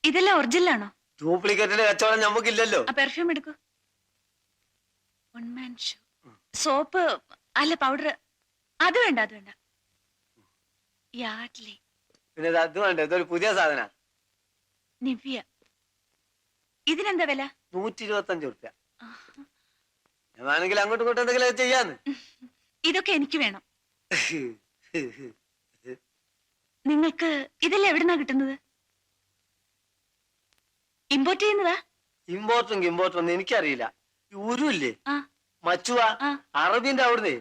ഇതെല്ലാം ഒറിജിനൽ ആണോ? ഡ്യൂപ്ലിക്കേറ്റിന്റെ കച്ചവടം നമുക്കില്ലല്ലോ. പെർഫ്യൂം എടുക്കൂ. സോപ്പ് അല്ല, പൗഡർ. അത് വേണ്ട, അത് വേണ്ട. യാഡ്ലി. പിന്നെ അത് വേണ്ട, ഇതൊരു പുതിയ സാധന. നിവ്യ. ഇതിനെന്താ വില? 125 റുപ്യ. വേണമെങ്കിൽ അങ്ങോട്ടും ഇങ്ങോട്ടും എന്തെങ്കിലും ചെയ്യാന്ന്. ഇതൊക്കെ എനിക്ക് വേണം. നിങ്ങൾക്ക് ഇതെല്ലാം എവിടുന്നാ കിട്ടുന്നത്? ഇമ്പോർട്ട് ചെയ്യുന്നതാ? ഇമ്പോർട്ടും ഒന്നും എനിക്കറിയില്ല. ഉരുല്ലേ മച്ചുവ, അറബിന്റെ അവിടുന്ന്.